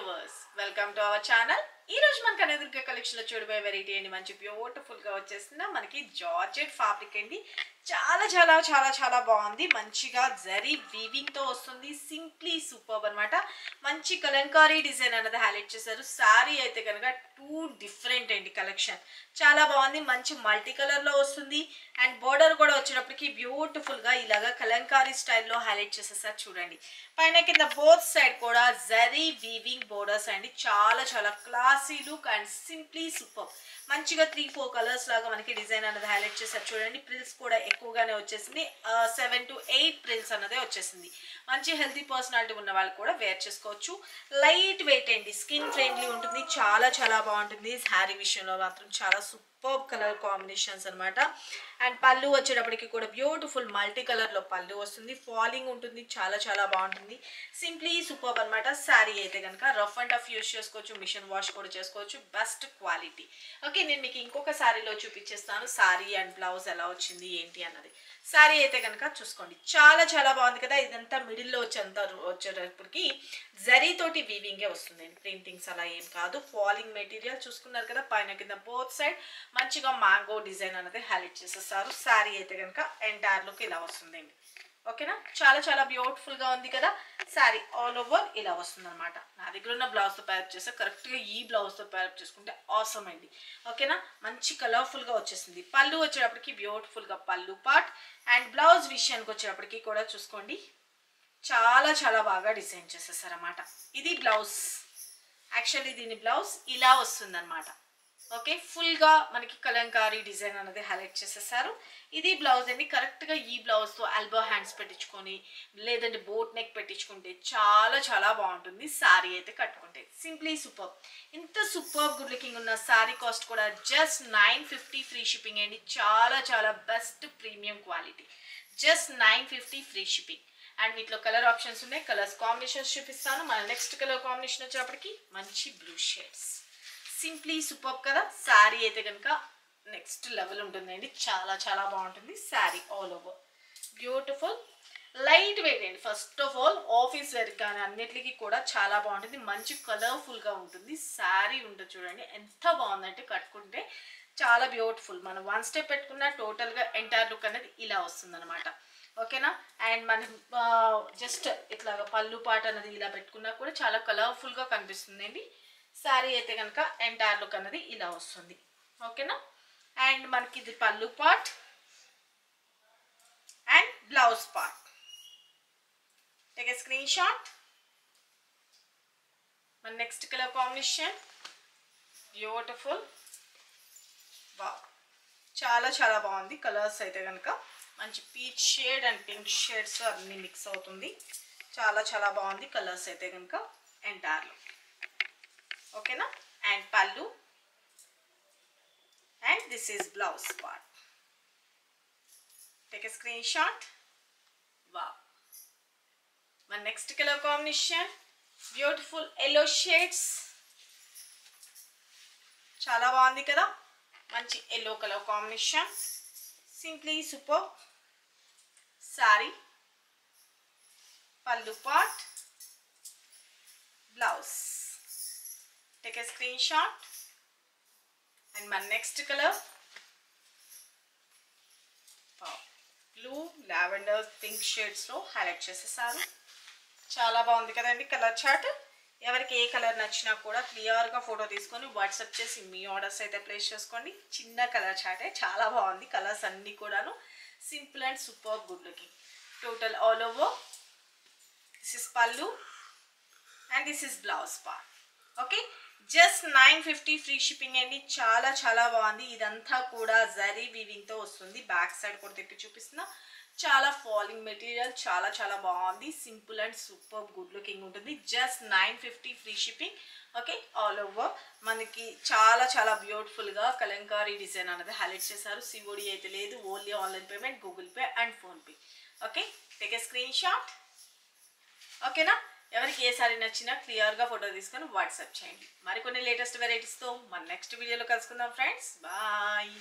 Viewers welcome to our channel. ఈ రోజు మనకు అనేదుర్గ కలెక్షన్ లో చూడబోయే వెరైటీ అండి. మంచి బ్యూటిఫుల్ గా వచ్చేసిన మనకి జార్జెట్ ఫ్యాబ్రిక్ అండి. చాలా చాలా చాలా చాలా బాగుంది. మంచిగా జరీ వీవింగ్ తో వస్తుంది. సింప్లీ సూపర్బ్ అన్నమాట. మంచి కలంకారీ డిజైన్ అనేది హైలైట్ చేశారు. సారీ అయితే కనుక టూ డిఫరెంట్ అండి కలెక్షన్. చాలా బాగుంది. మంచి మల్టీ కలర్ లో వస్తుంది. అండ్ బోర్డర్ కూడా వచ్చేటప్పటికి బ్యూటిఫుల్ గా ఇలాగా కలంకారీ స్టైల్లో హైలైట్ చేసేసారు చూడండి. పైన కింద బోత్ సైడ్ కూడా జరీ వీవింగ్ బోర్డర్స్ అండి. చాలా చాలా classy look and simply super. మంచిగా 3-4 కలర్స్ లాగా మనకి డిజైన్ అనేది హైలైట్ చేశారు చూడండి. ప్రిల్స్ కూడా ఎక్కువగానే వచ్చేసింది. 7 to 8 ప్రిల్స్ అన్నదే వచ్చేసింది. మంచి హెల్తీ పర్సనాలిటీ ఉన్న వాళ్ళు కూడా వేర్ చేసుకోవచ్చు. లైట్ వెయిట్ అండి, స్కిన్ ఫ్రెండ్లీ ఉంటుంది. చాలా చాలా బాగుంటుంది. శారీ విషయంలో మాత్రం చాలా సూపర్ కలర్ కాంబినేషన్స్ అనమాట. అండ్ పళ్ళు వచ్చేటప్పటికి కూడా బ్యూటిఫుల్ మల్టీ కలర్ లో పళ్ళు వస్తుంది. ఫాలింగ్ ఉంటుంది. చాలా చాలా బాగుంటుంది. సింప్లీ సూపర్ అనమాట. శారీ అయితే కనుక రఫ్ అండ్ టఫ్ యూస్ చేసుకోవచ్చు. మిషన్ వాష్ కూడా చేసుకోవచ్చు. Best quality. ఓకే, నేను మీకు ఇంకొక శారీలో చూపించేస్తాను శారీ అండ్ బ్లౌజ్ ఎలా వచ్చింది ఏంటి అన్నది. శారీ అయితే కనుక చూసుకోండి. చాలా చాలా బాగుంది కదా. ఇదంతా మిడిల్లో వచ్చేటప్పటికి జరీ తోటి వీవింగే వస్తుందండి. ప్రింటింగ్స్ అలా ఏం కాదు. ఫాలింగ్ మెటీరియల్ చూసుకున్నారు కదా. పైన కింద బోత్ సైడ్ మంచిగా మ్యాంగో డిజైన్ అనేది హైలైట్ చేసేస్తారు. శారీ అయితే కనుక ఎంటైర్ లుక్ ఇలా వస్తుందండి. ఓకేనా, చాలా చాలా బ్యూటిఫుల్ గా ఉంది కదా. శారీ ఆల్ ఓవర్ ఇలా వస్తుంది అనమాట. నా దగ్గర ఉన్న బ్లౌజ్ తో ప్యారప్ చేస్తే కరెక్ట్ గా ఈ బ్లౌజ్ తో ప్యారప్ చేసుకుంటే ఆసమ్ అండి. ఓకేనా, మంచి కలర్ఫుల్ గా వచ్చేసింది. పళ్ళు వచ్చేటప్పటికి బ్యూటిఫుల్ గా పళ్ళు పార్ట్. అండ్ బ్లౌజ్ విషయానికి వచ్చేటప్పటికి కూడా చూసుకోండి. చాలా చాలా బాగా డిజైన్ చేసేసారన్నమాట. ఇది బ్లౌజ్. యాక్చువల్లీ దీని బ్లౌజ్ ఇలా వస్తుంది అనమాట. ఓకే, ఫుల్ గా మనకి కలంకారీ డిజైన్ అనేది హైలైట్ చేసేసారు. ఇది బ్లౌజ్ అండి. కరెక్ట్ గా ఈ బ్లౌజ్ తో ఎల్బో హ్యాండ్స్ పెట్టించుకొని లేదంటే బోట్ నెక్ పెట్టించుకుంటే చాలా చాలా బాగుంటుంది. శారీ అయితే కట్టుకుంటే సింప్లీ సూపర్. ఇంత సూపర్ గుడ్ లుకింగ్ ఉన్న శారీ కాస్ట్ కూడా జస్ట్ 950 ఫ్రీ షిప్పింగ్ అండి. చాలా చాలా best premium quality. Just 950 free shipping. And వీటిలో కలర్ ఆప్షన్స్ ఉన్నాయి. కలర్స్ కాంబినేషన్స్ చూపిస్తాను. మన నెక్స్ట్ కలర్ కాంబినేషన్ వచ్చేటప్పటికి మంచి బ్లూ షేడ్స్. సింప్లీ సూపర్ కదా. శారీ అయితే కనుక నెక్స్ట్ లెవెల్ ఉంటుందండి. చాలా చాలా బాగుంటుంది. Saree all over beautiful light weight అండి. First of all office wear కానీ అన్నిటికీ కూడా చాలా బాగుంటుంది. మంచి కలర్ఫుల్గా ఉంటుంది. శారీ ఉంటుంది చూడండి ఎంత బాగుందంటే కట్టుకుంటే చాలా బ్యూటిఫుల్. మనం వన్ స్టెప్ పెట్టుకున్న టోటల్గా ఎంటైర్ లుక్ అనేది ఇలా వస్తుంది అనమాట. ఓకేనా, అండ్ మనం జస్ట్ ఇట్లాగా పళ్ళు పాట అనేది ఇలా పెట్టుకున్నా కూడా చాలా కలర్ఫుల్గా కనిపిస్తుందండి. శారీ అయితే కనుక ఎంటైర్ లుక్ అనేది ఇలా వస్తుంది. ఓకేనా, అండ్ మనకి ఇది pallu part and blouse part. Take a screen shot. మన next colour combination beautiful. Wow, చాలా చాలా బాగుంది. కలర్స్ అయితే కనుక మంచి peach shade and pink shades అన్నీ మిక్స్ అవుతుంది. చాలా చాలా బాగుంది. కలర్స్ అయితే కనుక ఎంటైర్ లుక్. ఓకేనా, and pallu and this is blouse part. Take a screen shot. Wow, మన next colour combination beautiful yellow shades. చాలా బాగుంది కదా. మంచి yellow colour combination. Simply super. Sorry, పళ్ళు part, blouse. Take a screenshot. And my next color blue lavender pink shades లో highlight చేసేసారు. చాలా బాగుంది కదండి కలర్ చార్ట్. ఎవరికి ఏ కలర్ నచ్చినా కూడా క్లియర్గా ఫోటో తీసుకొని వాట్సాప్ చేసి మీ ఆర్డర్స్ అయితే ప్లేస్ చేసుకోండి. చిన్న కలర్ చార్టే, చాలా బాగుంది. కలర్స్ అన్నీ కూడాను simple and super good looking. Total all over this is pallu and this is blouse part. Okay, just 950 free shipping అండి. చాలా చాలా బాగుంది. ఇదంతా కూడా జరీ వీవింగ్ తో వస్తుంది. బ్యాక్ సైడ్ కూడా తిప్పి చూపిస్తున్నా. చాలా ఫాలింగ్ మెటీరియల్. చాలా చాలా బాగుంది. Simple and super good looking ఉంటుంది. Just 950 free shipping. Okay, all over మనకి చాలా చాలా బ్యూటిఫుల్ గా కలంకారీ డిజైన్ అనేది హైలైట్ చేశారు. సిఓడి అయితే లేదు, only online payment, Google Pay and PhonePe. Okay, take a screen shot. ఓకేనా, ఎవరికి ఏ సారీ నచ్చినా క్లియర్గా ఫోటో తీసుకొని వాట్సాప్ చేయండి. మరికొన్ని లేటెస్ట్ వెరైటీస్తో మన నెక్స్ట్ వీడియోలో కలుసుకుందాం ఫ్రెండ్స్. బాయ్.